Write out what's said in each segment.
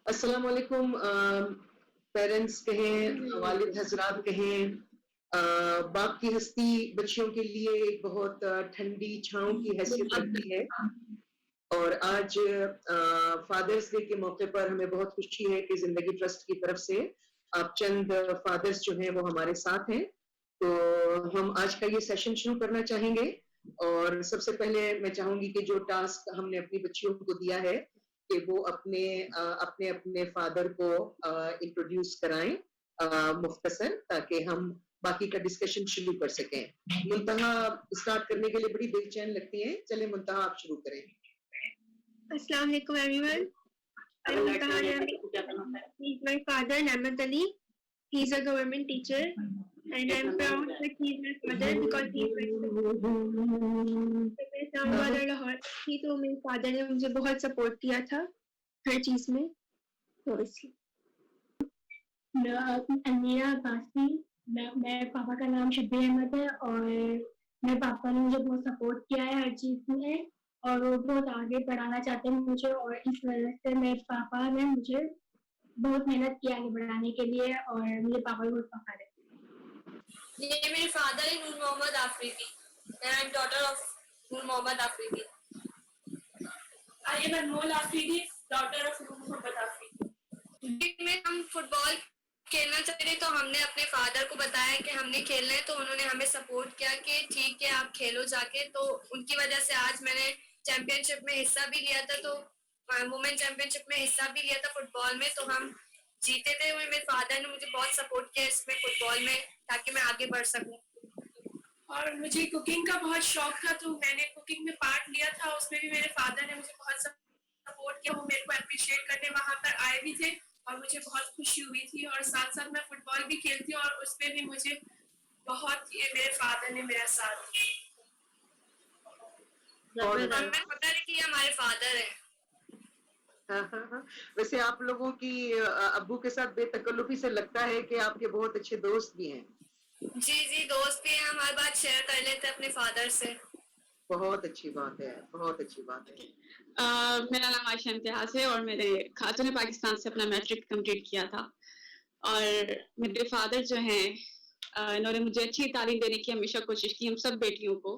السلام علیکم پیرنٹس کہیں، والد حضرات کہیں، باپ کی ہستی بچیوں کے لیے ایک بہت ٹھنڈی چھاؤں کی حیثیت رکھتی ہے، اور آج فادرز ڈے کے موقع پر ہمیں بہت خوشی ہے کہ زندگی ٹرسٹ کی طرف سے آپ چند فادرز جو ہیں وہ ہمارے ساتھ ہیں. تو ہم آج کا یہ سیشن شروع کرنا چاہیں گے، اور سب سے پہلے میں چاہوں گی کہ جو ٹاسک ہم نے اپنی بچیوں کو دیا ہے کہ وہ اپنے فادر کو انٹروڈیوس کرائیں مختصر، تاکہ ہم باقی کا ڈسکشن شروع کر سکیں. منتہا اسٹارٹ کرنے کے لیے بڑی بے چین لگتی ہیں. چلے منتہا آپ شروع کریں. السلام علیکم every one. He's my father, Nahmat Ali. He's a government teacher, and I'm proud that he's my father because he's my father. He تو میرے فادر نے مجھے بہت سپورٹ کیا تھا ہر چیز میں. امیرا عباسی. میں پاپا کا نام شبیر احمد ہے، اور میرے پاپا نے مجھے بہت سپورٹ کیا ہے ہر چیز میں، اور وہ بہت آگے بڑھانا چاہتے ہیں مجھے، اور اس وجہ سے میرے پاپا نے مجھے بہت محنت کی آگے بڑھانے کے لیے، اور مجھے پاپا بھی بہت فخر ہے. یہ میرے فادر ہے نور محمد Afridi. I am daughter of Noor Muhammad Afridi. I am انمول آفریدی, daughter of نور محمد آفریدی. میں ہم فٹ بال کھیلنا چاہتے تھے تو ہم نے اپنے فادر کو بتایا کہ ہم نے کھیلنا ہے، تو انہوں نے ہمیں سپورٹ کیا کہ ٹھیک ہے آپ کھیلو جا کے. تو ان کی وجہ سے آج میں نے چیمپئن شپ میں حصہ بھی لیا تھا، تو وومن چیمپئن شپ میں حصہ بھی لیا تھا فٹ بال میں، تو ہم جیتے تھے. میرے فادر نے مجھے بہت سپورٹ کیا اس میں فٹ بال میں، تاکہ میں آگے بڑھ سکوں. اور مجھے کوکنگ کا بہت شوق تھا، تو میں نے کوکنگ میں پارٹ لیا تھا. اس میں بھی میرے فادر نے مجھے بہت سپورٹ کیا. وہ میرے کو اپریشیٹ کرنے وہاں پر آئے بھی تھے، اور مجھے بہت خوشی ہوئی تھی. اور ساتھ ساتھ میں فٹ بال بھی کھیلتی ہوں، اور اس میں بھی مجھے بہت میرے فادر نے میرا ساتھ دیا. ہمیں پتہ ہے کہ یہ ہمارے فادر ہیں. ویسے آپ لوگوں کی ابو کے ساتھ بے تکلفی سے لگتا ہے کہ آپ کے بہت اچھے دوست بھی ہیں. جی دوست بھی ہیں، ہم ہر بات شیئر کر لیتے ہیں اپنے فادر سے. بہت اچھی بات ہے، بہت اچھی بات ہے. میرا نام عائشہ امتیاز ہے، اور میرے خاتون پاکستان سے اپنا میٹرک کمپلیٹ کیا تھا. اور میرے فادر جو ہیں انہوں نے مجھے اچھی تعلیم دینے کی ہمیشہ کوشش کی، ہم سب بیٹیوں کو.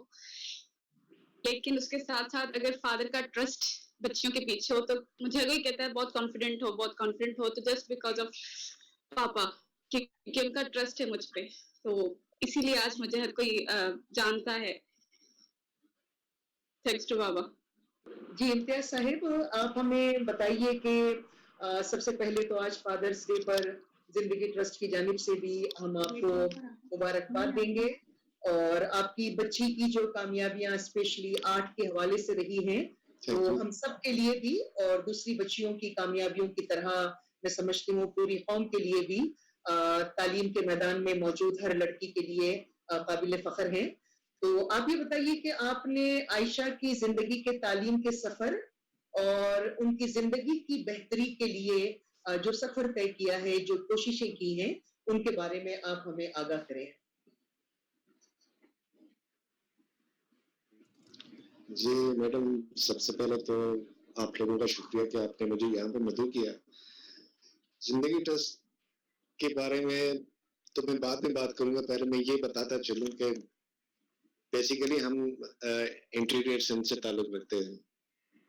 لیکن اس کے ساتھ ساتھ اگر فادر کا ٹرسٹ بچیوں کے پیچھے ہو، تو مجھے کوئی کہتا ہے بہت کانفیڈنٹ ہو، تو جسٹ بیکاز آف پاپا، کیونکہ ان کا ٹرسٹ ہے مجھ پہ، تو اسی لیے آج مجھے ہر کوئی جانتا ہے. تھینکس ٹو بابا. جی امتیاز صاحب، آپ ہمیں بتائیے کہ سب سے پہلے تو آج فادرز ڈے پر زندگی ٹرسٹ کی جانب سے بھی ہم آپ کو مبارکباد دیں گے، اور آپ کی بچی کی جو کامیابیاں اسپیشلی آرٹ کے حوالے سے رہی ہیں، تو ہم سب کے لیے بھی اور دوسری بچیوں کی کامیابیوں کی طرح میں سمجھتی ہوں پوری قوم کے لیے بھی تعلیم کے میدان میں موجود ہر لڑکی کے لیے قابل فخر ہیں. تو آپ یہ بتائیے کہ آپ نے عائشہ کی زندگی کے تعلیم کے سفر اور ان کی زندگی کی بہتری کے لیے جو سفر طے کیا ہے، جو کوششیں کی ہیں، ان کے بارے میں آپ ہمیں آگاہ کریں. جی میڈم، سب سے پہلے تو آپ لوگوں کا شکریہ کہ آپ نے مجھے یہاں پہ مدعو کیا. زندگی ٹرسٹ کے بارے میں تو میں بعد میں بات کروں گا، پہلے میں یہ بتاتا چلوں کہ بیسیکلی ہم انٹیریئر سندھ سے تعلق رکھتے ہیں.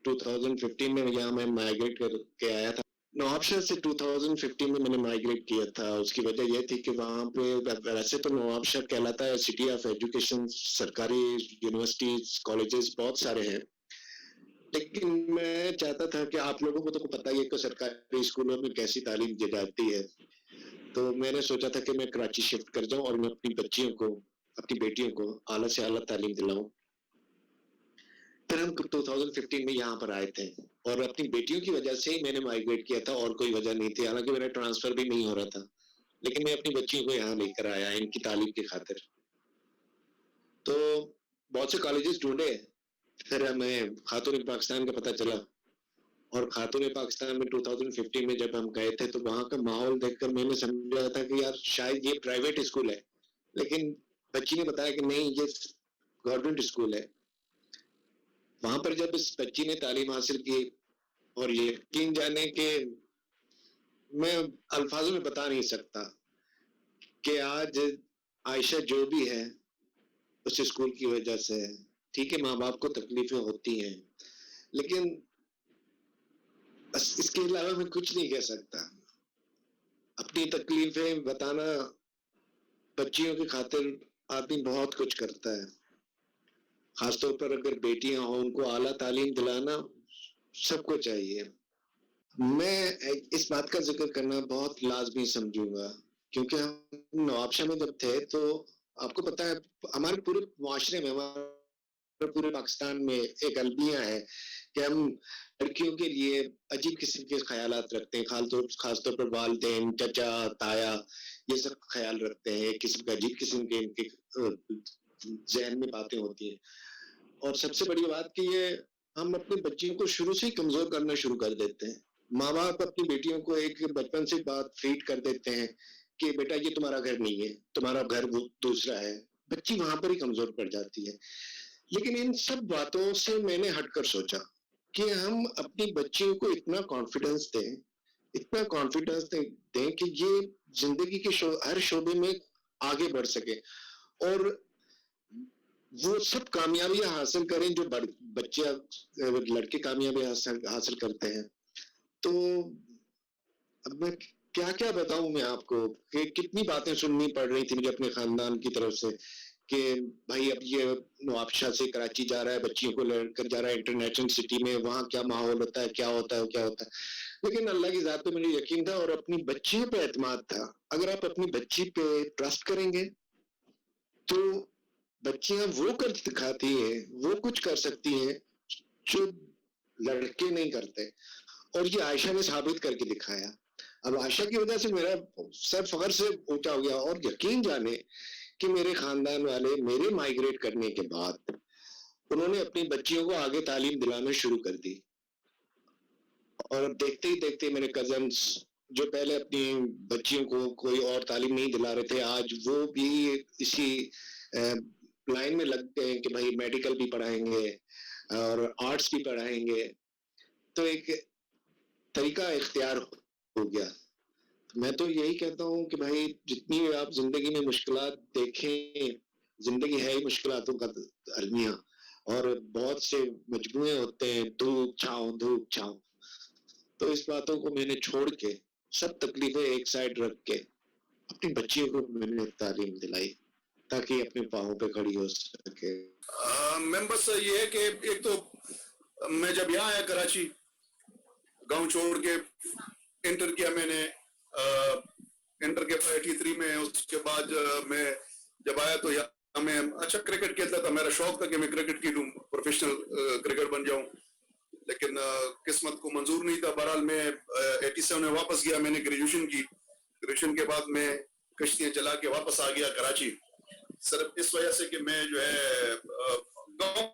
2015 میں یہاں میں مائیگریٹ کر کے آیا تھا. نوابشہر سے 2015 میں نے مائیگریٹ کیا تھا. اس کی وجہ یہ تھی کہ وہاں پہ ویسے تو نوابشہر کہلاتا ہے سٹی آف ایجوکیشن، سرکاری یونیورسٹیز کالجز بہت سارے ہیں، لیکن میں چاہتا تھا کہ آپ لوگوں کو تو پتہ ہی ہے کہ سرکاری اسکولوں میں کیسی تعلیم دی جاتی ہے. تو میں نے سوچا تھا کہ میں کراچی شفٹ کر جاؤں اور میں اپنی بچیوں کو، اپنی بیٹیوں کو اعلیٰ سے اعلیٰ تعلیم دلاؤں. پھر ہم 2015 میں یہاں پر آئے تھے، اور اپنی بیٹیوں کی وجہ سے ہی میں نے مائیگریٹ کیا تھا، اور کوئی وجہ نہیں تھی. حالانکہ میرا ٹرانسفر بھی نہیں ہو رہا تھا، لیکن میں اپنی بچیوں کو یہاں لے کر آیا ان کی تعلیم کی خاطر. تو بہت سے کالجز ڈھونڈے، پھر ہمیں خاتون پاکستان کا پتہ چلا. اور خاتون پاکستان میں 2015 میں جب ہم گئے تھے تو وہاں کا ماحول دیکھ کر میں نے سمجھا تھا کہ یار شاید یہ پرائیویٹ اسکول ہے، لیکن بچی نے بتایا کہ نہیں یہ گورنمنٹ اسکول ہے. وہاں پر جب اس بچی نے تعلیم حاصل کی، اور یقین جانے کہ میں الفاظوں میں بتا نہیں سکتا کہ آج عائشہ جو بھی ہے اس اسکول کی وجہ سے ہے. ٹھیک ہے ماں باپ کو تکلیفیں ہوتی ہیں لیکن بس اس کے علاوہ میں کچھ نہیں کہہ سکتا. اپنی تکلیفیں بتانا بچیوں کی خاطر آدمی بہت کچھ کرتا ہے, خاص طور پر اگر بیٹیاں ہوں ان کو اعلیٰ تعلیم دلانا سب کو چاہیے. میں اس بات کا ذکر کرنا بہت لازمی سمجھوں گا کیونکہ ہم نوابشاہ میں جب تھے تو آپ کو پتا ہے ہمارے پورے معاشرے میں, ہمارے پورے پاکستان میں ایک المیہ ہے کہ ہم لڑکیوں کے لیے عجیب قسم کے خیالات رکھتے ہیں, خاص طور پر والدین, چچا, تایا, یہ سب خیال رکھتے ہیں. ایک قسم کا عجیب قسم کے ان کے ذہن میں باتیں ہوتی ہیں. اور سب سے بڑی بات کہ یہ ہم اپنے بچیوں کو شروع سے ہی کمزور کرنا شروع کر دیتے ہیں. ماں باپ اپنی بیٹیوں کو ایک بچپن سے بات فیڈ کر دیتے ہیں کہ بیٹا یہ تمہارا گھر نہیں ہے, تمہارا گھر دوسرا ہے. بچی وہاں پر ہی کمزور پڑ جاتی ہے. لیکن ان سب باتوں سے میں نے ہٹ کر سوچا کہ ہم اپنی بچیوں کو اتنا کانفیڈنس دیں کہ یہ زندگی کے ہر شعبے میں آگے بڑھ سکے اور وہ سب کامیابیاں حاصل کریں جو بچے لڑکے کامیابی حاصل کرتے ہیں. تو اب میں کیا کیا بتاؤں میں آپ کو کہ کتنی باتیں سننی پڑ رہی تھی مجھے اپنے خاندان کی طرف سے کہ بھائی اب یہ نوابشاہ سے کراچی جا رہا ہے, بچیوں کو لے کر جا رہا ہے انٹرنیشنل سٹی میں, وہاں کیا ماحول ہوتا ہے, کیا ہوتا ہے. لیکن اللہ کی ذات پہ مجھے یقین تھا اور اپنی بچی پہ اعتماد تھا. اگر آپ اپنی بچی پہ ٹرسٹ کریں گے تو بچیاں وہ کر دکھاتی ہیں, وہ کچھ کر سکتی ہیں جو لڑکے نہیں کرتے. اور یہ عائشہ نے ثابت کر کے دکھایا. اب عائشہ کی وجہ سے میرا سر فخر سے اونچا ہو گیا اور یقین جانے کہ میرے خاندان والے میرے مائگریٹ کرنے کے بعد انہوں نے اپنی بچیوں کو آگے تعلیم دلانا شروع کر دی. اور اب دیکھتے ہی دیکھتے میرے کزنس جو پہلے اپنی بچیوں کو کوئی اور تعلیم نہیں دلا رہے تھے, آج وہ بھی اسی لائن میں لگ گئے کہ بھائی میڈیکل بھی پڑھائیں گے اور آرٹس بھی پڑھائیں گے. تو ایک طریقہ اختیار ہو گیا. میں تو یہی کہتا ہوں کہ بھائی جتنی آپ زندگی میں مشکلات دیکھیں, زندگی ہے ہی مشکلاتوں کا المیہ اور بہت سے مجموعے ہوتے ہیں دھوپ چھاؤں. تو اس باتوں کو میں نے چھوڑ کے سب تکلیفیں ایک سائڈ رکھ کے اپنی بچیوں کو میں نے تعلیم دلائی تاکہ اپنے پاؤں پہ کھڑی ہو سکے. ممبرس یہ ہے کہ ایک تو میں جب یہاں آیا کراچی گاؤں چھوڑ کے انٹر کیا میں نے انٹر کے 83 میں. اس کے بعد میں جب آیا تو یہاں میں اچھا کرکٹ کھیلتا تھا, میرا شوق تھا کہ میں کرکٹ کھیلوں, پروفیشنل کرکٹ بن جاؤں, لیکن قسمت کو منظور نہیں تھا. بہرحال میں 87 میں واپس گیا, میں نے گریجویشن کی. گریجویشن کے بعد میں کشتیاں چلا کے واپس آ گیا کراچی, صرف اس وجہ سے کہ میں جو ہے گاؤں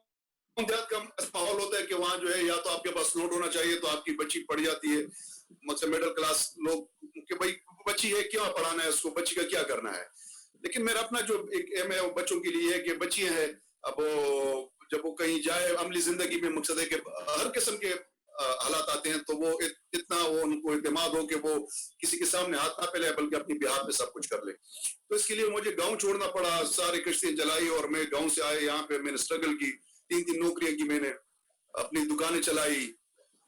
دیہات کا ماحول ہوتا ہے کہ وہاں جو ہے یا تو آپ کے پاس نوٹ ہونا چاہیے تو آپ کی بچی پڑھ جاتی ہے, مطلب میڈل کلاس لوگ کہ بھائی بچی ہے کیا پڑھانا ہے اس کو, بچی کا کیا کرنا ہے. لیکن میرا اپنا جو ایک ایم ہے وہ بچوں کے لیے ہے کہ بچیاں ہیں, اب جب وہ کہیں جائے عملی زندگی میں مقصد ہے کہ ہر قسم کے حالات آتے ہیں تو وہ اتنا وہ ان کو اعتماد ہو کہ وہ کسی کے سامنے ہاتھ نہ پھیلائے بلکہ اپنی بہار میں سب کچھ کر لے. تو اس کے لیے مجھے گاؤں چھوڑنا پڑا, ساری کشتیاں جلائی اور میں گاؤں سے آئے یہاں پہ. میں نے اسٹرگل کی, 3 نوکریاں کی, میں نے اپنی دکانیں چلائی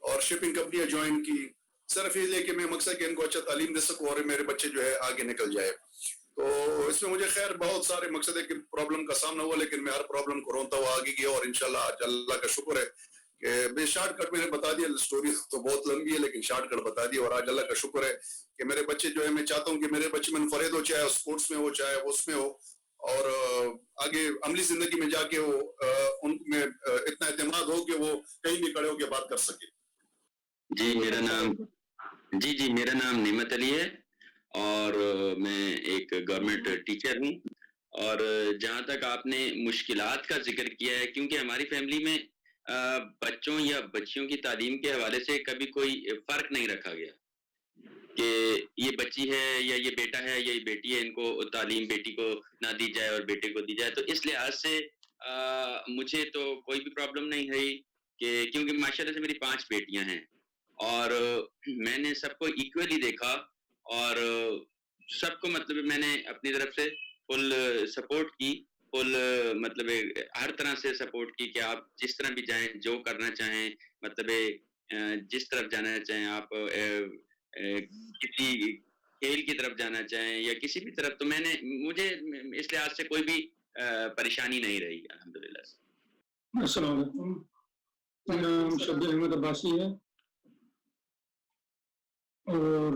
اور شپنگ کمپنیاں جوائن کی, صرف یہ لے کہ میں مقصد کہ ان کو اچھا تعلیم دے سکوں اور میرے بچے جو ہے آگے نکل جائے. تو اس میں مجھے خیر بہت سارے مقصد ہے کہ پرابلم کا سامنا ہوا, لیکن میں ہر پرابلم کو رونتا ہوا آگے گیا اور انشاءاللہ اللہ کا شکر ہے کہ میں شارٹ کٹ میں نے بتا دیا. اسٹوری تو بہت لمبی ہے لیکن شارٹ کٹ بتا دیا. اور آج اللہ کا شکر ہے کہ میرے بچے جو ہے, میں چاہتا ہوں کہ میرے بچے منفرد ہو, چاہے اسپورٹس میں ہو چاہے اس میں ہو, اور آگے عملی زندگی میں جا کے وہ ان میں اتنا اعتماد ہو کہ وہ کہیں بھی کھڑے ہو کے بات کر سکے. جی میرا نام نعمت علی ہے اور میں ایک گورنمنٹ ٹیچر ہوں. اور جہاں تک آپ نے مشکلات کا ذکر کیا ہے, کیونکہ ہماری فیملی میں بچوں یا بچیوں کی تعلیم کے حوالے سے کبھی کوئی فرق نہیں رکھا گیا کہ یہ بچی ہے یا یہ بیٹا ہے یا یہ بیٹی ہے, ان کو تعلیم بیٹی کو نہ دی جائے اور بیٹے کو دی جائے. تو اس لحاظ سے مجھے تو کوئی بھی پرابلم نہیں ہے کہ کیونکہ ماشاءاللہ سے میری 5 بیٹیاں ہیں اور میں نے سب کو ایکولی دیکھا اور سب کو مطلب میں نے اپنی طرف سے فل سپورٹ کی، فل مطلب ہر طرح سے سپورٹ کی کہ آپ جس طرح بھی جائیں، جو کرنا چاہیں، مطلب جس طرف جانا چاہیں آپ، کسی کھیل کی طرف جانا چاہیں یا کسی بھی طرف، تو میں نے مجھے اس لحاظ سے کوئی بھی پریشانی نہیں رہی الحمدللہ. السلام علیکم، میرا نام شبیر احمد عباسی ہے اور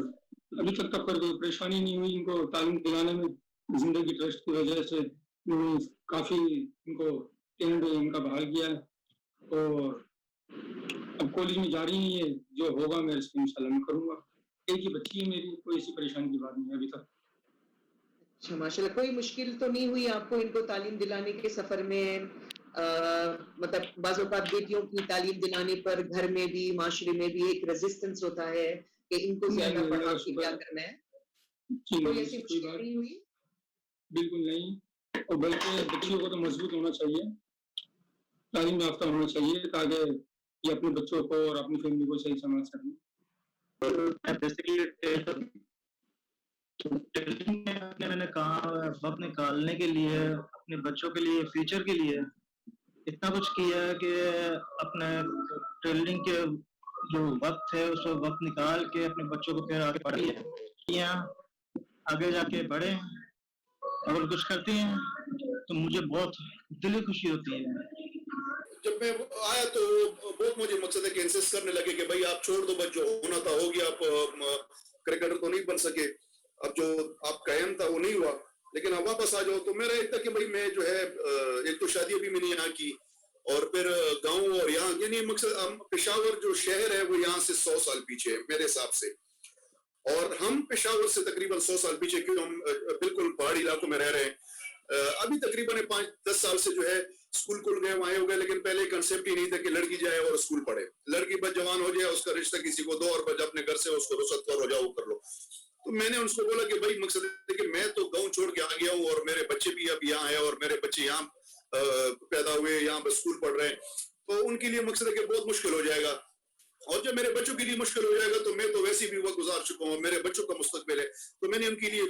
ابھی تک پر کوئی پریشانی نہیں ہوئی ان کو تعلیم دلانے میں. زندگی ٹرسٹ کی وجہ سے انہوں نے کافی ان کو ٹینڈ ان کا بحال کیا ہے اور اب کالج میں جاری نہیں ہے، جو ہوگا میں اس کو انشاءاللہ میں کروں گا. ایک ہی بچی ہے میری، کوئی ایسی پریشانی کی بات نہیں ہے ابھی تک. اچھا ماشاء اللہ، کوئی مشکل تو نہیں ہوئی آپ کو ان کو تعلیم دلانے کے سفر میں؟ مطلب بعض اوقات بیٹیوں کی تعلیم دلانے پر گھر میں بھی معاشرے میں بھی ایک ریزسٹنس ہوتا ہے کہ ان کو زیادہ پڑھا کے کیا کرنا ہے، کوئی ایسی مشکل نہیں ہوئی؟ بالکل نہیں، اور بلکہ بچیوں کو تو مضبوط ہونا چاہیے، تعلیم یافتہ ہونا چاہیے تاکہ یہ اپنے بچوں کو اور اپنی فیملی کو صحیح سمجھ سکیں. میں نے کہا وقت نکالنے کے لیے اپنے بچوں کے لیے فیوچر کے لیے اتنا کچھ کیا ہے کہ اپنے ٹریلنگ کے جو وقت ہے اس وقت نکال کے اپنے بچوں کو پھر آگے پڑھائیے، آگے جا کے پڑھیں. اگر کچھ کرتی ہیں تو مجھے بہت دلی خوشی ہوتی ہے. جب میں آیا تو بہت مجھے مقصد ہے کہ انسسٹ کرنے لگے کہ بھائی آپ چھوڑ دو، بس جو ہونا تھا ہو گیا، آپ کرکٹر تو نہیں بن سکے، اب جو آپ کا ایم تھا وہ نہیں ہوا، لیکن اب واپس آ جاؤ. تو میرا ایک تھا کہ بھائی میں جو ہے ایک تو شادی ابھی میں نے یہاں کی اور پھر گاؤں اور یہاں، یعنی مقصد پشاور جو شہر ہے وہ یہاں سے 100 سال پیچھے ہے میرے حساب سے، اور ہم پشاور سے تقریباً 100 سال پیچھے، کیوں ہم بالکل پہاڑی علاقوں میں رہ رہے ہیں. ابھی تقریباً 5-10 سال سے جو ہے اسکول کھل گئے وہاں ہو گئے، لیکن پہلے کنسیپٹ ہی نہیں تھا کہ لڑکی جائے اور اسکول پڑھے. لڑکی بس جوان ہو جائے، اس کا رشتہ کسی کو دو اور بس اپنے گھر سے اس کو رخصت کرو، جاؤ کر لو. تو میں نے ان کو بولا کہ بھائی مقصد ہے کہ میں تو گاؤں چھوڑ کے آ گیا ہوں اور میرے بچے بھی اب یہاں ہیں اور میرے بچے یہاں پیدا ہوئے، یہاں پہ اسکول پڑھ رہے ہیں، تو ان کے لیے مقصد ہے کہ بہت مشکل ہو جائے گا. اور جب میرے بچوں کے لیے مشکل ہو جائے گا تو میں تو ویسے بھی وقت گزار چکا ہوں، میرے بچوں کا مستقبل ہے، تو میں نے ان کے لیے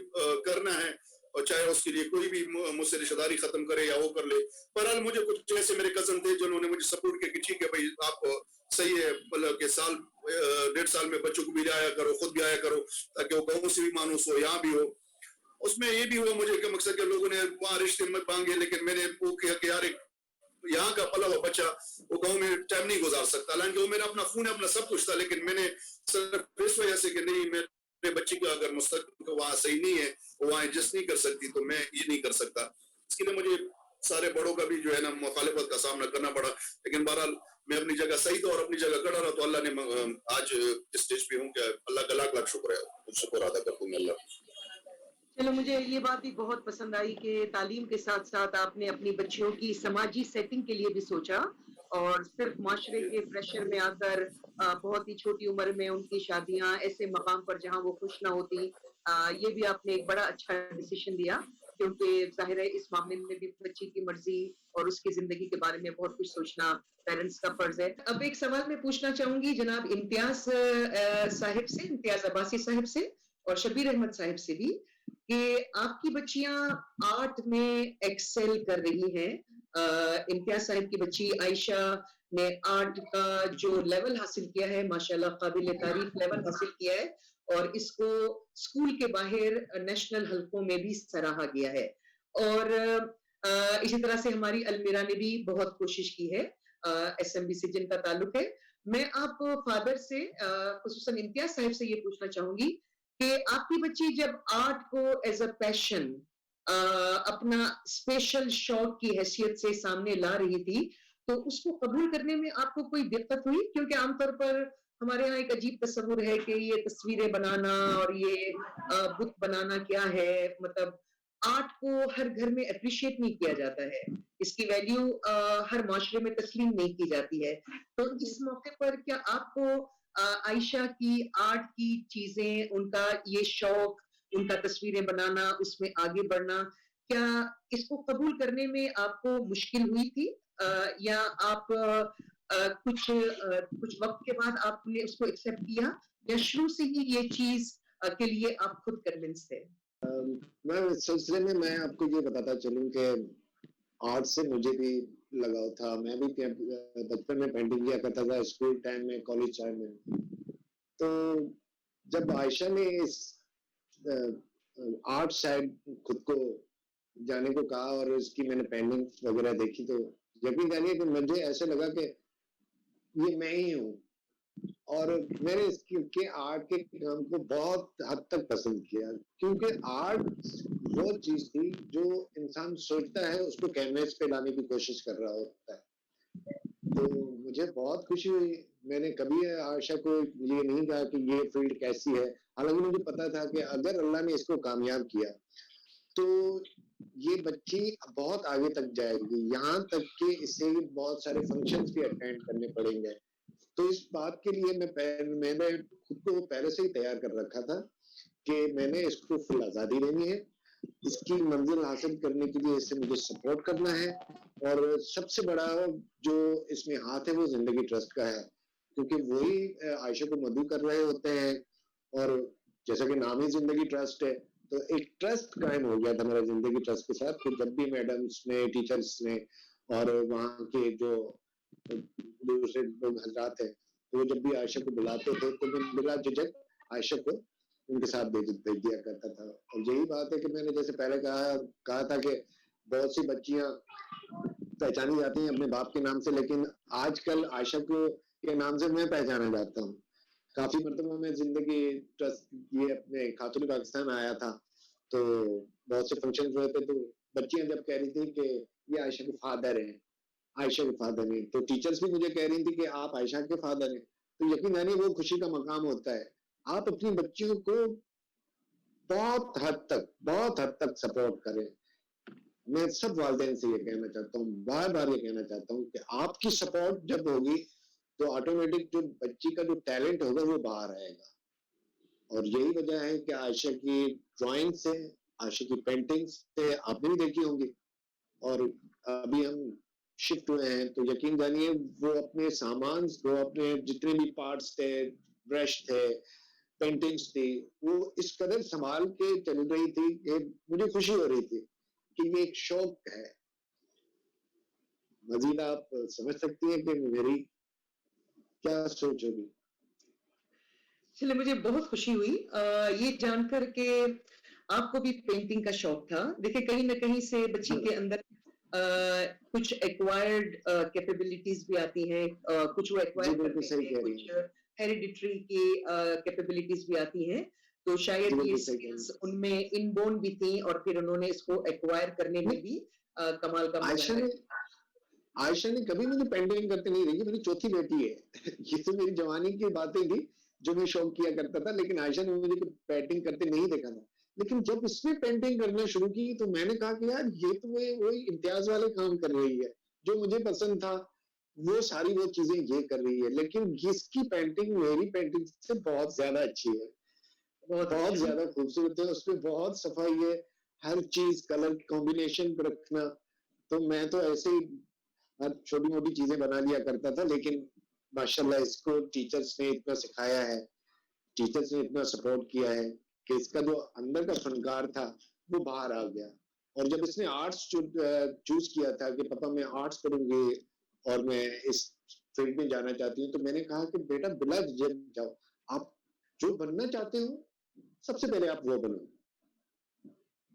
کرنا ہے، اور چاہے اس کے لیے کوئی بھی مجھ سے رشتہ داری ختم کرے یا وہ کر لے. بہرحال مجھے کچھ ایسے میرے کزن تھے جنہوں نے مجھے سپورٹ کیا کہ ٹھیک ہے بھائی آپ صحیح ہے، مطلب کہ سال 1.5 سال میں بچوں کو بھی آیا کرو، خود بھی آیا کرو، تاکہ وہ گاؤں سے بھی مانوس ہو، یہاں بھی ہو. اس میں یہ بھی ہوا مجھے کہ مقصد کہ لوگوں نے وہاں رشتے میں مانگے، لیکن میں نے وہ کیا کہ یار یہاں کا پلا ہوا بچہ وہ گاؤں میں ٹائم نہیں گزار سکتا، حالانکہ وہ میرا اپنا خون ہے، اپنا سب کچھ تھا، لیکن میں نے صرف اس وجہ سے کہ نہیں میرے بچے کا اگر مستقبل وہاں صحیح نہیں ہے، وہ وہاں ایڈجسٹ نہیں کر سکتی، تو میں یہ نہیں کر سکتا. اس کے لیے مجھے سارے بڑوں کا بھی جو ہے نا مخالفت کا سامنا کرنا پڑا، لیکن بہرحال میں اپنی جگہ صحیح تھا اور اپنی جگہ کڑا رہا، تو اللہ نے آج اسٹیج پہ ہوں کہ اللہ کا لاکھ لاکھ شکر ہے، شکر ادا کرتا ہوں اللہ. چلو مجھے یہ بات بھی بہت پسند آئی کہ تعلیم کے ساتھ ساتھ آپ نے اپنی بچیوں کی سماجی سیٹنگ کے لیے بھی سوچا، اور صرف معاشرے کے پریشر میں آ کر بہت ہی چھوٹی عمر میں ان کی شادیاں ایسے مقام پر جہاں وہ خوش نہ ہوتی، یہ بھی آپ نے ایک بڑا اچھا ڈیسیشن لیا، کیونکہ ظاہر ہے اس معاملے میں بھی بچی کی مرضی اور اس کی زندگی کے بارے میں بہت کچھ سوچنا پیرنٹس کا فرض ہے. اب ایک سوال میں پوچھنا چاہوں گی جناب امتیاز صاحب سے، امتیاز عباسی صاحب سے اور شبیر احمد صاحب سے بھی، کہ آپ کی بچیاں آرٹ میں ایکسل کر رہی ہیں. امتیاز صاحب کی بچی عائشہ نے آرٹ کا جو لیول حاصل کیا ہے ماشاءاللہ قابل تعریف لیول حاصل کیا ہے، اور اس کو اسکول کے باہر نیشنل حلقوں میں بھی سراہا گیا ہے. اور اسی طرح سے ہماری المیرا نے بھی بہت کوشش کی ہے، ایس ایم بی سے جن کا تعلق ہے. میں آپ فادر سے خصوصاً امتیاز صاحب سے یہ پوچھنا چاہوں گی کہ آپ کی بچی جب آرٹ کو ایز اے پیشن اپنا اسپیشل شوق کی حیثیت سے سامنے لا رہی تھی، تو اس کو قبول کرنے میں آپ کو کوئی دقت ہوئی؟ کیونکہ عام طور پر ہمارے ہاں ایک عجیب تصور ہے کہ یہ تصویریں بنانا اور یہ بت بنانا کیا ہے، مطلب آرٹ کو ہر گھر میں اپریشیٹ نہیں کیا جاتا ہے، اس کی ویلیو ہر معاشرے میں تسلیم نہیں کی جاتی ہے. تو اس موقع پر کیا آپ کو عائشہ کی آرٹ کی چیزیں، ان کا یہ شوق، ان کا تصویریں بنانا، اس میں آگے بڑھنا، کیا اس کو قبول کرنے میں آپ کو مشکل ہوئی تھی، یا آپ کچھ وقت کے بعد آپ نے اس کو ایکسیپٹ کیا یا شروع سے ہی یہ چیز کے لیے آپ خود کنونس تھے؟ میں اس سلسلے میں میں آپ کو یہ بتاتا چلوں کہ آرٹ سے مجھے بھی لگاؤ تھا. میں بھی بچپن میں پینٹنگ کیا کرتا تھا, اسکول ٹائم میں, کالج ٹائم میں. تو جب عائشہ نے اس آرٹ سائڈ خود کو جانے کو کہا اور اس کی میں نے پینٹنگ وغیرہ دیکھی تو یقین جانیے کہ مجھے ایسے لگا کہ یہ میں ہی ہوں. اور میں نے اس کے آرٹ کے کام کو بہت حد تک پسند کیا, کیونکہ آرٹ وہ چیز تھی جو انسان سوچتا ہے اس کو کینویس پہ لانے کی کوشش کر رہا ہوتا ہے. تو مجھے بہت خوشی ہوئی. میں نے کبھی عائشہ کو یہ نہیں کہا کہ یہ فیلڈ کیسی ہے, حالانکہ مجھے پتا تھا کہ اگر اللہ نے اس کو کامیاب کیا تو یہ بچی بہت آگے تک جائے گی, یہاں تک کہ اسے بہت سارے فنکشنز بھی اٹینڈ کرنے پڑیں گے. تو اس بات کے لیے میں نے خود کو پہلے سے ہی تیار کر رکھا تھا کہ میں نے اس کو فل آزادی دینی ہے, اس کی منزل حاصل کرنے کے لیے اسے مجھے سپورٹ کرنا ہے. اور سب سے بڑا جو اس میں ہاتھ ہے وہ زندگی ٹرسٹ کا ہے, کیونکہ وہی عائشہ کو مدعو کر رہے ہوتے ہیں. اور جیسا کہ نام ہی زندگی ٹرسٹ ہے تو ایک ٹرسٹ قائم ہو گیا تھا میرا زندگی ٹرسٹ کے ساتھ, کہ جب بھی میڈمس نے, ٹیچرس نے اور وہاں کے جو دوسرے لوگ حضرات ہیں وہ جب بھی عائشہ کو بلاتے تھے تو میں بلا جھجک عائشہ کو ان کے ساتھ بھیج دیا کرتا تھا. اور یہی بات ہے کہ میں نے جیسے پہلے کہا تھا کہ بہت سی بچیاں پہچانی جاتی ہیں اپنے باپ کے نام سے, لیکن آج کل عائشہ کو کے نام سے میں پہچانا جاتا ہوں. کافی مرتبہ میں زندگی ٹرسٹ یہ اپنے خاتون پاکستان آیا تھا تو بہت سے فنکشن ہوئے تھے, تو بچیاں جب کہہ رہی تھی کہ یہ عائشہ کے فادر ہیں, عائشہ کے فادر ہیں, تو ٹیچرز بھی مجھے کہہ رہی تھی کہ آپ عائشہ کے فادر ہیں. تو یقین جانیے وہ خوشی کا مقام ہوتا ہے. آپ اپنی بچیوں کو بہت حد تک سپورٹ کریں. میں سب والدین سے یہ کہنا چاہتا ہوں, بار بار یہ کہنا چاہتا ہوں کہ آپ کی سپورٹ جب ہوگی تو آٹومیٹک جو بچی کا جو ٹیلنٹ ہوگا وہ باہر آئے گا. اور یہی وجہ ہے کہ عائشہ کی ڈرائنگ سے, عائشہ کی پینٹنگ سے آپ نے بھی دیکھی ہوں گی, اور ابھی ہم شفٹ ہوئے ہیں تو یقین جانیے وہ اپنے سامان, وہ اپنے جتنے بھی پارٹس تھے, برش تھے, پینٹنگز تھی, وہ اس قدر سنبھال کے چل رہی تھی کہ مجھے خوشی ہو رہی تھی کہ یہ ایک شوق ہے. مزید آپ سمجھ سکتی ہیں کہ میری کیا سوچ ہوگی. چلے مجھے بہت خوشی ہوئی یہ جان کر کہ آپ کو بھی پینٹنگ کا شوق تھا. دیکھیں کہیں نہ کہیں سے بچی کے اندر کچھ ایکوائرڈ کیپیبلٹیز بھی آتی ہیں, کچھ وہ ایکوائر کرتے ہیں, کچھ ہیریڈیٹری کی کیپیبلٹیز بھی آتی ہیں. تو شاید یہ سکلز ان میں ان بورن بھی تھیں اور پھر انہوں نے اس کو ایکوائر کرنے میں بھی کمال کا عائشہ نے کبھی مجھے پینٹنگ کرتے نہیں دیکھی. میری چوتھی بیٹی ہے, یہ تو میری جوانی کی باتیں تھی جو میں شوق کیا کرتا تھا, لیکن عائشہ نے مجھے پینٹنگ کرتے نہیں دیکھا تھا. لیکن جب اس نے پینٹنگ کرنا شروع کی تو میں نے کہا کہ یار یہ تو وہی امتیاز والے کام کر رہی ہے, جو مجھے پسند تھا وہ ساری وہ چیزیں یہ کر رہی ہے. لیکن اس کی پینٹنگ میری پینٹنگ سے بہت زیادہ اچھی ہے, بہت زیادہ خوبصورت ہے. اس میں بہت صفائی ہے, ہر چیز کلر کمبینیشن پر رکھنا. تو میں تو ایسے ہی چھوٹی موٹی چیزیں بنا لیا کرتا تھا, لیکن ماشاءاللہ اس کو ٹیچرز نے اتنا سکھایا ہے, ٹیچرز نے اتنا سپورٹ کیا ہے کہ اس کا جو اندر کا فنکار تھا وہ باہر آ گیا. اور جب اس نے آرٹس چوز کیا تھا کہ پاپا میں آرٹس کروں گی اور میں اس فیلڈ میں جانا چاہتی ہوں, تو میں نے کہا کہ بیٹا بلا جھجک جاؤ, آپ جو بننا چاہتے ہو سب سے پہلے آپ وہ بنو.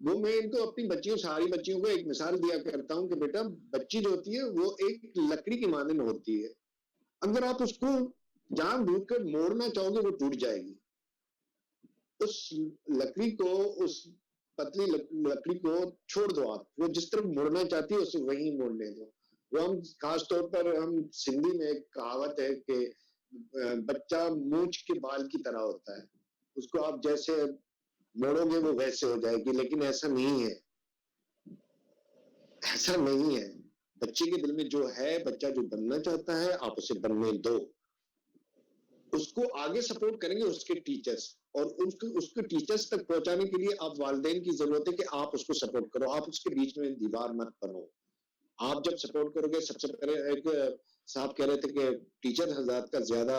وہ میں ان کو اپنی بچیوں, ساری بچیوں کو ایک مثال دیا کرتا ہوں کہ بیٹا بچی جو ہوتی ہے وہ ایک لکڑی کی مانند ہوتی ہے, اگر آپ اس کو جان بوجھ کر موڑنا چاہو گے وہ ٹوٹ جائے گی. اس لکڑی کو, اس پتلی لکڑی کو چھوڑ دو, آپ وہ جس طرح مڑنا چاہتی ہے اسے وہیں موڑنے دو. وہ ہم خاص طور پر ہم سندھی میں ایک کہاوت ہے کہ بچہ مونچھ کے بال کی طرح ہوتا ہے, اس کو آپ جیسے موڑو گے وہ ویسے ہو جائے گی. لیکن ایسا نہیں ہے, ایسا نہیں ہے. بچے کے دل میں جو ہے, بچہ جو بننا چاہتا ہے آپ اسے بننے دو. اس کو آگے سپورٹ کریں گے اس کے ٹیچرز, اور اس کے ٹیچرز تک پہنچانے کے لیے آپ والدین کی ضرورت ہے کہ آپ اس کو سپورٹ کرو. آپ اس کے بیچ میں دیوار مت بنو. آپ جب سپورٹ کرو گے, سب سے پہلے ایک صاحب کہہ رہے تھے کہ ٹیچر حضرات کا زیادہ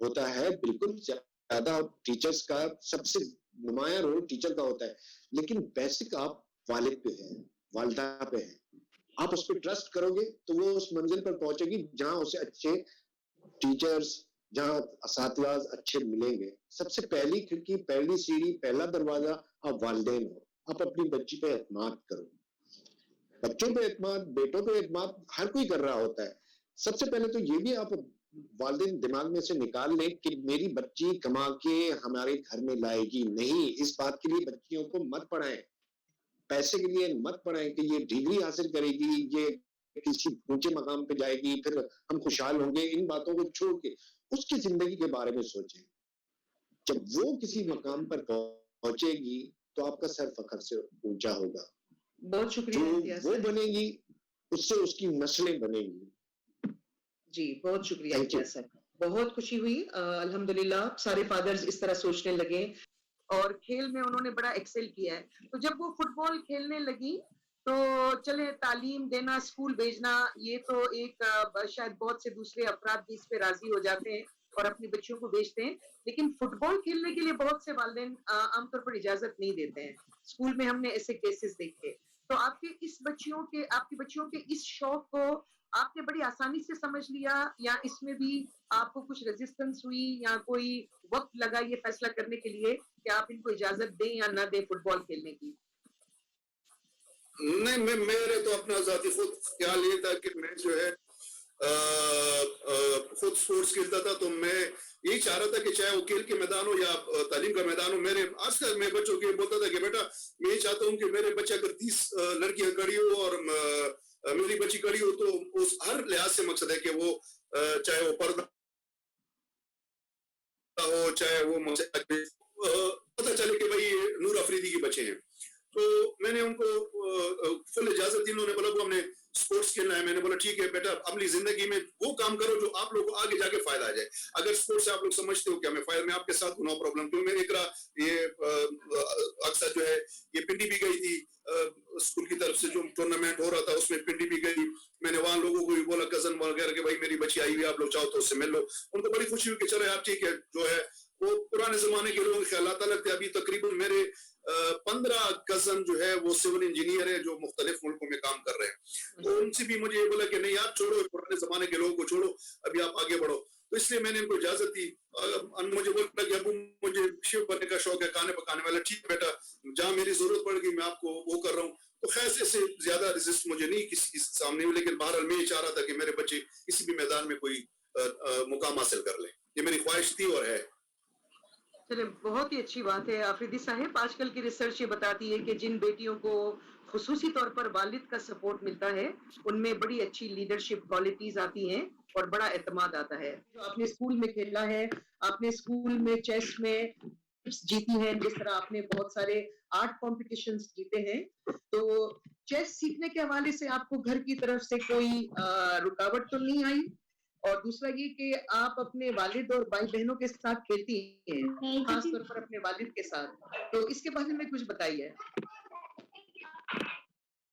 ہوتا ہے، بالکل زیادہ ٹیچرز کا سب سے نمایاں رول ٹیچر کا ہوتا ہے، لیکن بیسک آپ والد پہ ہے، والدہ پہ ہے. آپ اس پہ ٹرسٹ کرو گے تو وہ اس منزل پر پہنچے گی جہاں اسے اچھے ٹیچرز، جہاں اساتذہ اچھے ملیں گے. سب سے پہلی کھڑکی، پہلی سیڑھی، پہلا دروازہ آپ والدین ہو. آپ اپنی بچی پہ اعتماد کرو. بچوں پہ اعتماد، بیٹوں پہ اعتماد ہر کوئی کر رہا ہوتا ہے. سب سے پہلے تو یہ بھی آپ والدین دماغ میں سے نکال لیں کہ میری بچی کما کے ہمارے گھر میں لائے گی نہیں. اس بات کے لیے بچیوں کو مت پڑھائیں، پیسے کے لیے مت پڑھائیں کہ یہ ڈگری حاصل کرے گی، یہ کسی اونچے مقام پہ جائے گی، پھر ہم خوشحال ہوں گے. ان باتوں کو چھوڑ کے اس کی زندگی کے بارے میں سوچیں. جب وہ کسی مقام پر پہنچے گی تو آپ کا سر فخر سے اونچا ہوگا. بہت شکریہ جو امتیاز وہ صاحب. بنے گی اس سے اس کی نسلیں بنے گی. جی بہت شکریہ Thank you. امتیاز صاحب. بہت خوشی ہوئی. الحمدللہ سارے فادرز اس طرح سوچنے لگے اور کھیل میں انہوں نے بڑا ایکسل کیا ہے. تو جب وہ فٹ بال کھیلنے لگی تو چلے تعلیم دینا، اسکول بھیجنا، یہ تو ایک شاید بہت سے دوسرے افراد بھی اس پہ راضی ہو جاتے ہیں اور اپنی بچیوں کو بھیجتے ہیں، لیکن فٹ بال کھیلنے کے لیے بہت سے والدین عام طور پر اجازت نہیں دیتے ہیں. اسکول میں ہم نے ایسے کیسز دیکھے. تو آپ کی بچیوں کے اس شوق کو آپ نے بڑی آسانی سے سمجھ لیا یا اس میں بھی آپ کو کچھ ریزسٹنس ہوئی یا کوئی وقت لگا یہ فیصلہ کرنے کے لیے کہ آپ ان کو اجازت دیں یا نہ دیں فٹ بال کھیلنے کی؟ نہیں، میرے تو اپنا ذاتی خود خیال یہ تھا کہ میں جو ہے خود سپورٹس کھیلتا تھا، تو میں یہی چاہ رہا تھا کہ چاہے وہ کھیل کے میدان ہو یا تعلیم کا میدان ہو. میرے آج کل میں بچوں کے بولتا تھا کہ بیٹا میں یہ چاہتا ہوں کہ میرے بچے اگر 30 لڑکیاں کڑی ہو اور میری بچی کڑی ہو تو اس ہر لحاظ سے مقصد ہے کہ وہ چاہے وہ پردہ ہو، چاہے وہ پتہ چلے کہ بھائی نور افریدی کے بچے ہیں. تو میں نے ان کو فل اجازت دی. انہوں نے بولا ہم نے سپورٹس کھیلنا ہے. میں نے بولا ٹھیک ہے بیٹا، اپنی زندگی میں وہ کام کرو جو آپ لوگ کو آگے جا کے فائدہ آ جائے. اگر سپورٹس سے آپ لوگ سمجھتے ہو کہ ہمیں فائدہ، میں آپ کے ساتھ نو پرابلم. کیوں میں یہ اکثر جو ہے یہ پنڈی بھی گئی تھی اسکول کی طرف سے جو ٹورنامنٹ ہو رہا تھا اس میں پنڈی بھی گئی. میں نے وہاں لوگوں کو بھی بولا کزن وغیرہ کہ بھائی میری بچی آئی ہوئی، آپ لوگ چاہو تو اس سے مل لو. ان کو بڑی خوشی ہوئی کہ چلو آپ ٹھیک ہے. جو ہے وہ پرانے زمانے کے لوگوں کے خیالات الگ تھے. ابھی تقریباً میرے 15 کزن جو ہے وہ سول انجینئر ہیں جو مختلف ملکوں میں کام کر رہے ہیں. تو ان سے بھی مجھے یہ بولا کہ نہیں آپ چھوڑو پرانے زمانے کے لوگوں کو چھوڑو، ابھی آپ آگے بڑھو. تو اس لیے میں نے ان کو اجازت دی. مجھے بولا کہ ابو مجھے شیف بننے کا شوق ہے، کھانے پکانے والا. ٹھیک ہے بیٹا، جہاں میری ضرورت پڑ گئی میں آپ کو وہ کر رہا ہوں. تو خیر سے زیادہ ریزسٹ مجھے نہیں کسی کے سامنے ہوئی، لیکن بہرحال میں یہ چاہ رہا تھا کہ میرے بچے کسی بھی میدان میں کوئی مقام حاصل کر لیں. یہ میری خواہش تھی اور ہے. چلے بہت ہی اچھی بات ہے آفریدی صاحب. آج کل کی ریسرچ یہ بتاتی ہے کہ جن بیٹیوں کو خصوصی طور پر والد کا سپورٹ ملتا ہے ان میں بڑی اچھی لیڈرشپ کوالٹیز آتی ہیں اور بڑا اعتماد آتا ہے. جو آپ نے اسکول میں کھیلا ہے، آپ نے اسکول میں چیس میں جیتی ہیں، جس طرح آپ نے بہت سارے آرٹ کمپٹیشنز جیتے ہیں. تو چیس سیکھنے کے حوالے سے آپ کو گھر کی طرف سے کوئی رکاوٹ تو نہیں آئی؟ اور دوسرا یہ کہ آپ اپنے والد اور بھائی بہنوں کے ساتھ کھیلتی ہیں، خاص طور پر اپنے والد کے ساتھ، تو اس کے بارے میں کچھ بتائیے.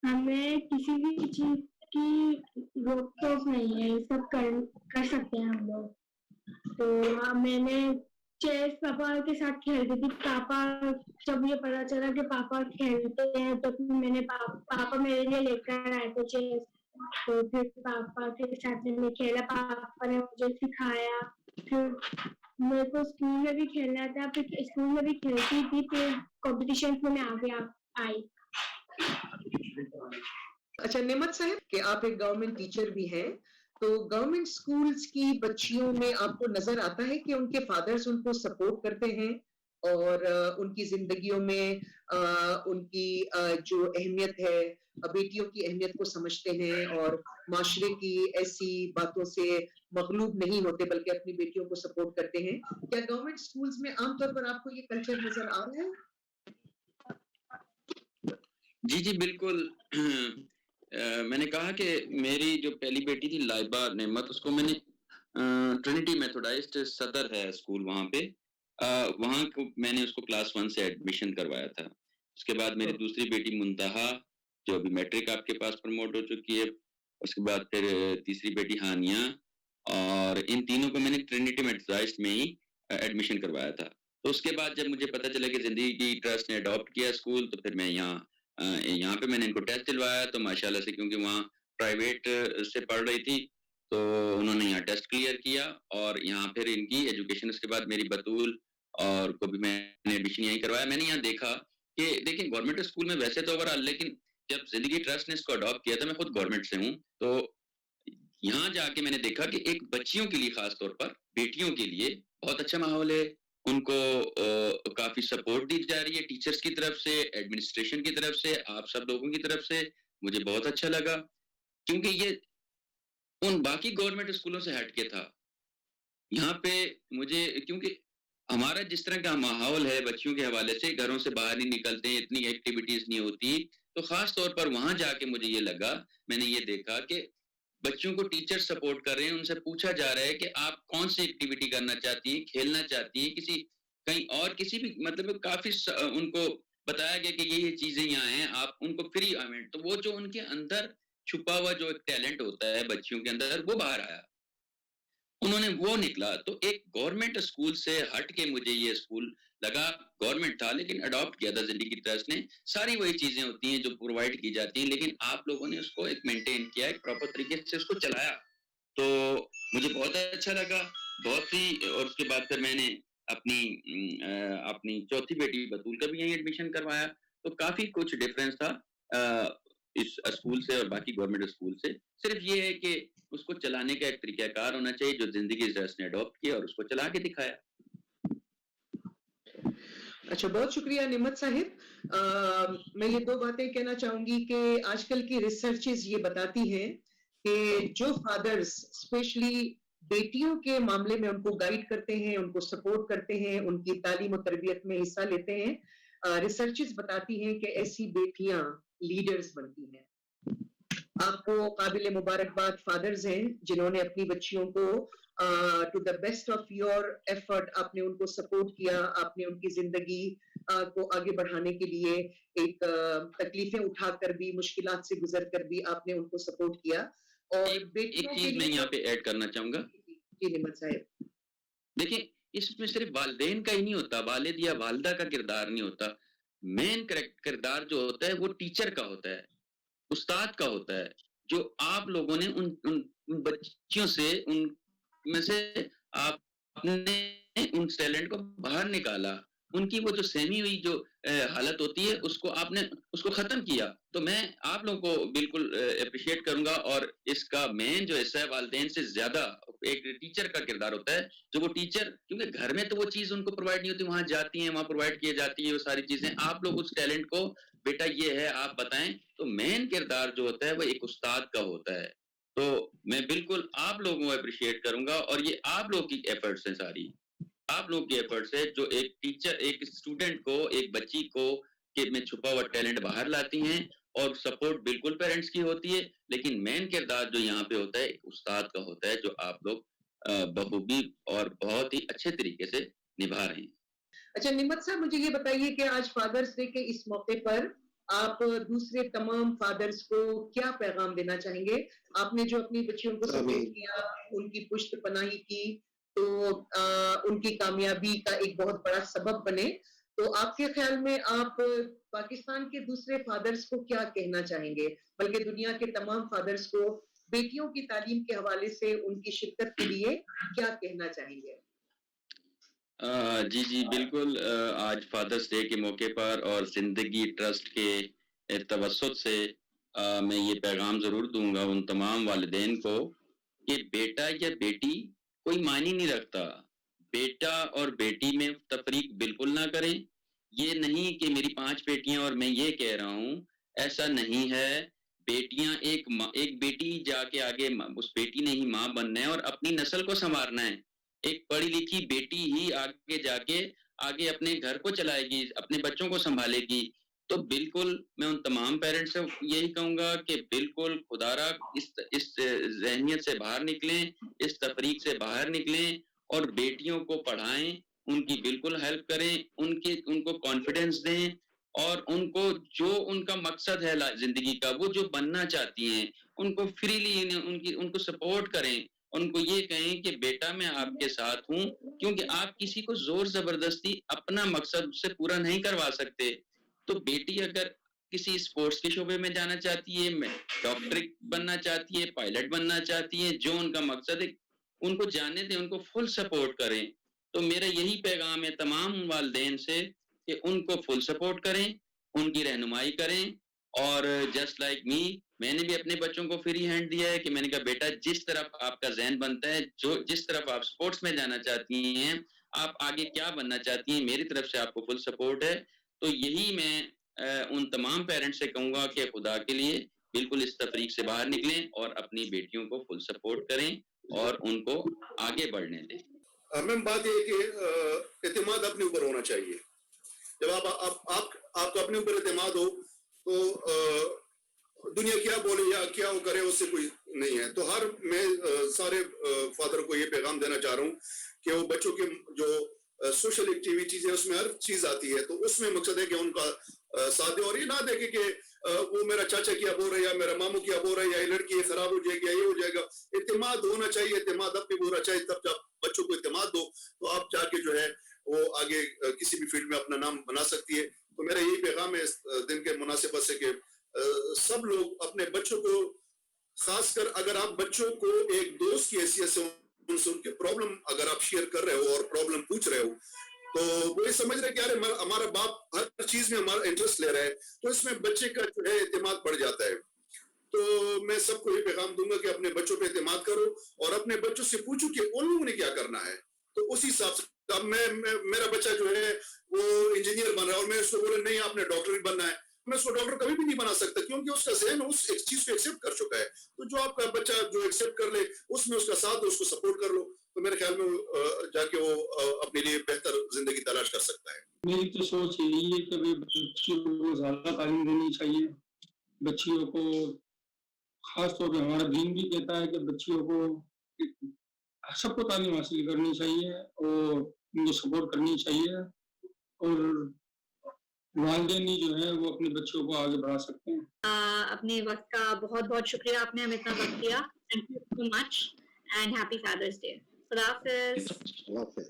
ہمیں کسی بھی چیز کی روک ٹوک نہیں ہے، سب کر سکتے ہیں ہم لوگ. تو میں نے چیس پاپا کے ساتھ کھیلتی تھی. پاپا جب یہ پتا چلا کہ پاپا کھیلتے ہیں تو میں نے پاپا میرے لیے لے کر آئے تھے چیس. تو پھر پاپا کے ساتھ میں نے کھیلا، پاپا نے مجھے سکھایا. پھر میرے کو اسکول میں بھی کھیلنا تھا، پھر اسکول میں بھی کھیلتی تھی. پھر کمپٹیشن میں آگے آئی. اچھا نعمت صاحب کہ آپ ایک گورنمنٹ ٹیچر بھی ہیں، تو گورنمنٹ اسکولز کی بچیوں میں آپ کو نظر آتا ہے کہ ان کے فادرز ان کو سپورٹ کرتے ہیں اور ان کی زندگیوں میں ان کی جو اہمیت ہے، بیٹیوں کی اہمیت کو سمجھتے ہیں اور معاشرے کی ایسی باتوں سے مغلوب نہیں ہوتے بلکہ اپنی بیٹیوں کو سپورٹ کرتے ہیں؟ کیا گورنمنٹ اسکولز میں عام طور پر آپ کو یہ کلچر نظر آ رہا ہے؟ جی بالکل. میں نے کہا کہ میری جو پہلی بیٹی تھی لائبہ نعمت، اس کو میں نے ٹرینٹی میتھوڈائزڈ صدر ہے اسکول وہاں پہ، وہاں کو میں نے اس کو کلاس 1 سے ایڈمیشن کروایا تھا. اس کے بعد میری دوسری بیٹی منتہا جو ابھی میٹرک آپ کے پاس پروموٹ ہو چکی ہے. اس کے بعد پھر تیسری بیٹی ہانیہ اور ان تینوں کو میں نے ٹرینیٹی میتھڈائزڈ میں ہی ایڈمیشن کروایا تھا. تو اس کے بعد جب مجھے پتہ چلا کہ زندگی ٹرسٹ نے اڈاپٹ کیا اسکول, تو پھر میں یہاں پہ میں نے ان کو ٹیسٹ دلوایا. تو ماشاءاللہ سے کیونکہ وہاں پرائیویٹ سے پڑھ رہی تھی تو انہوں نے یہاں ٹیسٹ کلیئر کیا, اور یہاں پھر ان کی ایجوکیشن اس کے بعد میری بطول اور کو بھی میں نے ایڈمیشن یہیں کروایا. میں نے یہاں دیکھا کہ دیکھیں گورنمنٹ اسکول میں ویسے تو اوور آل, لیکن جب زندگی ٹرسٹ نے اس کو اڈاپٹ کیا تھا, میں خود گورنمنٹ سے ہوں, تو یہاں جا کے میں نے دیکھا کہ ایک بچیوں کے لیے, خاص طور پر بیٹیوں کے لیے بہت اچھا ماحول ہے. ان کو کافی سپورٹ دی جا رہی ہے ٹیچرز کی طرف سے, ایڈمنسٹریشن کی طرف سے, آپ سب لوگوں کی طرف سے. مجھے بہت اچھا لگا کیونکہ یہ ان باقی گورنمنٹ اسکولوں سے ہٹ کے تھا. یہاں پہ مجھے, کیونکہ ہمارا جس طرح کا ماحول ہے بچیوں کے حوالے سے, گھروں سے باہر نہیں نکلتے ہیں, اتنی ایکٹیویٹیز نہیں ہوتی, تو خاص طور پر وہاں جا کے مجھے یہ لگا, میں نے یہ دیکھا کہ بچوں کو ٹیچر سپورٹ کر رہے ہیں. ان سے پوچھا جا رہا ہے کہ آپ کون سی ایکٹیویٹی کرنا چاہتی ہیں, کھیلنا چاہتی ہیں, کہیں اور کسی بھی, مطلب کافی ان کو بتایا گیا کہ یہ چیزیں یہاں ہیں, آپ ان کو فری آمنٹ. تو وہ جو ان کے اندر چھپا ہوا جو ایک ٹیلنٹ ہوتا ہے بچیوں کے اندر, وہ باہر آیا, انہوں نے وہ نکلا. تو ایک گورنمنٹ اسکول سے ہٹ کے مجھے یہ اسکول لگا, گورنمنٹ تھا لیکن اڈاپٹ کیا تھا زندگی ٹرسٹ نے. ساری وہی چیزیں ہوتی ہیں جو پرووائڈ کی جاتی ہیں, لیکن آپ لوگوں نے اس کو ایک مینٹین کیا, ایک پراپر طریقے سے اس کو چلایا. تو مجھے بہت اچھا لگا بہت ہی. اور اس کے بعد پھر میں نے اپنی چوتھی بیٹی بطول کا بھی یہیں ایڈمیشن کروایا. تو کافی کچھ ڈفرینس تھا اس اسکول سے اور باقی گورنمنٹ اسکول سے. صرف یہ ہے کہ اس کو چلانے کا ایک طریقہ کار ہونا چاہیے جو زندگی ٹرسٹ نے اڈاپٹ کیا اور اس کو چلا کے دکھایا. اچھا, بہت شکریہ نعمت صاحب. میں یہ دو باتیں کہنا چاہوں گی کہ آج کل کی ریسرچز یہ بتاتی ہیں کہ جو فادرز اسپیشلی بیٹیوں کے معاملے میں ان کو گائیڈ کرتے ہیں, ان کو سپورٹ کرتے ہیں, ان کی تعلیم و تربیت میں حصہ لیتے ہیں, ریسرچز بتاتی ہیں کہ ایسی بیٹیاں لیڈرز بنتی ہیں. آپ کو قابل مبارکباد فادرز ہیں جنہوں نے اپنی بچیوں کو to the best of your effort آپ نے ان کو سپورٹ کیا, آپ نے ان کی زندگی کو آگے بڑھانے کے لیے ایک تکلیفیں اٹھا کر بھی, مشکلات سے گزر کر بھی آپ نے ان کو سپورٹ کیا. اور ایک چیز میں یہاں پہ ایڈ کرنا چاہوں گا. جی نعمت صاحب, دیکھیں اس میں صرف والدین کا ہی نہیں ہوتا, والد یا والدہ کا کردار نہیں ہوتا. مین کردار جو ہوتا ہے وہ ٹیچر کا ہوتا ہے, استاد کا ہوتا ہے. جو آپ لوگوں نے ان بچیوں سے, ان میں سے آپ نے ان ٹیلنٹ کو باہر نکالا, ان کی وہ جو سہمی ہوئی جو حالت ہوتی ہے اس کو آپ نے اس کو ختم کیا. تو میں آپ لوگوں کو بالکل اپریشیٹ کروں گا. اور اس کا مین جو حصہ ہے والدین سے زیادہ ایک ٹیچر کا کردار ہوتا ہے. جو وہ ٹیچر, کیونکہ گھر میں تو وہ چیز ان کو پرووائڈ نہیں ہوتی, وہاں جاتی ہیں, وہاں پرووائڈ کی جاتی ہے وہ ساری چیزیں. آپ لوگ اس ٹیلنٹ کو بیٹا یہ ہے آپ بتائیں. تو مین کردار جو ہوتا ہے وہ ایک استاد کا ہوتا ہے. تو میں بالکل آپ لوگوں کو اپریشیٹ کروں گا, اور یہ آپ لوگ کی ایفرٹس ہیں, ساری آپ لوگ کی ایفرٹس ہے جو ایک ٹیچر ایک اسٹوڈنٹ کو, ایک بچی کو کہ میں چھپا ہوا ٹیلنٹ باہر لاتی ہیں. اور سپورٹ بالکل پیرنٹس کی ہوتی ہے, لیکن مین کردار جو یہاں پہ ہوتا ہے ایک استاد کا ہوتا ہے, جو آپ لوگ بخوبی اور بہت ہی اچھے طریقے سے نبھا رہے ہیں. اچھا نعمت صاحب, مجھے یہ بتائیے کہ آج فادرز ڈے کے اس موقع پر آپ دوسرے تمام فادرز کو کیا پیغام دینا چاہیں گے؟ آپ نے جو اپنی بچیوں کو سپورٹ کیا, ان کی پشت پناہی کی, تو ان کی کامیابی کا ایک بہت بڑا سبب بنے, تو آپ کے خیال میں آپ پاکستان کے دوسرے فادرز کو کیا کہنا چاہیں گے, بلکہ دنیا کے تمام فادرز کو بیٹیوں کی تعلیم کے حوالے سے ان کی شرکت کے لیے کیا کہنا چاہیں گے؟ جی بالکل. آج فادرز ڈے کے موقع پر اور زندگی ٹرسٹ کے توسط سے میں یہ پیغام ضرور دوں گا ان تمام والدین کو کہ بیٹا یا بیٹی کوئی معنی نہیں رکھتا. بیٹا اور بیٹی میں تفریق بالکل نہ کریں. یہ نہیں کہ میری 5 بیٹیاں اور میں یہ کہہ رہا ہوں, ایسا نہیں ہے. بیٹیاں ایک بیٹی جا کے آگے اس بیٹی نے ہی ماں بننا ہے اور اپنی نسل کو سنوارنا ہے. ایک پڑھی لکھی بیٹی ہی آگے جا کے آگے اپنے گھر کو چلائے گی, اپنے بچوں کو سنبھالے گی. تو بالکل میں ان تمام پیرنٹس سے یہی کہوں گا کہ بالکل خدا را اس ذہنیت سے باہر نکلیں, اس تفریق سے باہر نکلیں اور بیٹیوں کو پڑھائیں, ان کی بالکل ہیلپ کریں, ان کو کانفیڈنس دیں, اور ان کو جو ان کا مقصد ہے زندگی کا, وہ جو بننا چاہتی ہیں, ان کو فریلی ان کو سپورٹ کریں ان کو یہ کہیں کہ بیٹا میں آپ کے ساتھ ہوں، کیونکہ آپ کسی کو زور زبردستی اپنا مقصد سے پورا نہیں کروا سکتے. تو بیٹی اگر کسی اسپورٹس کے شعبے میں جانا چاہتی ہے، ڈاکٹر بننا چاہتی ہے، پائلٹ بننا چاہتی ہے، جو ان کا مقصد ہے ان کو جانے دیں، ان کو فل سپورٹ کریں. تو میرا یہی پیغام ہے تمام والدین سے کہ ان کو فل سپورٹ کریں، ان کی رہنمائی کریں. اور جسٹ لائک می، میں نے بھی اپنے بچوں کو فری ہینڈ دیا ہے کہ میں نے کہا بیٹا جس طرف آپ کا ذہن بنتا ہے، جس طرف آپ سپورٹس میں جانا چاہتی ہیں، آپ آگے کیا بننا چاہتی ہیں، میری طرف سے آپ کو فل سپورٹ ہے. تو یہی میں ان تمام پیرنٹس سے کہوں گا کہ خدا کے لیے بالکل اس تفریق سے باہر نکلیں اور اپنی بیٹیوں کو فل سپورٹ کریں اور ان کو آگے بڑھنے دیں. میم بات یہ ہے کہ اعتماد اپنے اوپر ہونا چاہیے. جب آپ کا اپنے اوپر اعتماد ہو تو دنیا کیا بولے یا کیا وہ کرے اس سے کوئی نہیں ہے. تو میں سارے فادر کو یہ پیغام دینا چاہ رہا ہوں کہ وہ بچوں کے جو سوشل ایکٹیویٹیز ہیں اس میں ہر چیز آتی ہے، تو اس میں مقصد ہے کہ ان کا ساتھ دے، اور یہ نہ دیکھے کہ وہ میرا چاچا کیا بول رہا ہے یا میرا ماموں کیا بول رہا ہے یا یہ لڑکی خراب ہو جائے گی یا یہ ہو جائے گا. اعتماد ہونا چاہیے، اعتماد اپنے ہونا چاہیے. تب جب بچوں کو اعتماد دو تو آپ جا کے جو ہے وہ آگے کسی بھی فیلڈ میں اپنا نام بنا سکتی ہے. تو میرا یہی پیغام ہے اس دن کے مناسبت سے کہ سب لوگ اپنے بچوں کو، خاص کر اگر آپ بچوں کو ایک دوست کی حیثیت سے ان کے پرابلم اگر آپ شیئر کر رہے ہو اور پرابلم پوچھ رہے ہو، تو وہ یہ سمجھ رہے کہ یار ہمارا باپ ہر چیز میں ہمارا انٹرسٹ لے رہا ہے، تو اس میں بچے کا جو ہے اعتماد بڑھ جاتا ہے. تو میں سب کو یہ پیغام دوں گا کہ اپنے بچوں پہ اعتماد کرو اور اپنے بچوں سے پوچھو کہ ان لوگوں نے کیا کرنا ہے. تو اسی حساب سے اب میرا بچہ جو ہے وہ انجینئر بن رہا ہے اور میں اس کو بولے نہیں آپ نے ڈاکٹر ہی بننا ہے، میں اس کو ڈاکٹر کبھی بھی نہیں بنا سکتا کیونکہ اس کا ذہن اس ایک چیز کو ایکسیپٹ کر چکا ہے. تو جو آپ کا بچہ جو ایکسیپٹ کر لے اس میں اس کا ساتھ دو، اس کو سپورٹ کر لو، تو میرے خیال میں جا کے وہ اپنے لیے بہتر زندگی تلاش کر سکتا ہے. میری تو سوچ یہی ہے کہ بچیوں کو زیادہ تعلیم دینی چاہیے. بچیوں کو خاص طور پہ ہمارا دین بھی کہتا ہے کہ بچیوں کو سب کو تعلیم حاصل کرنی چاہیے اور ان کو سپورٹ کرنی چاہیے، اور والدین جو ہے وہ اپنے بچوں کو آگے بڑھا سکتے ہیں. اپنے وقت کا بہت بہت شکریہ، آپ نے ہمیں اتنا وقت دیا. Thank you so much and happy father's day. خدا حافظ.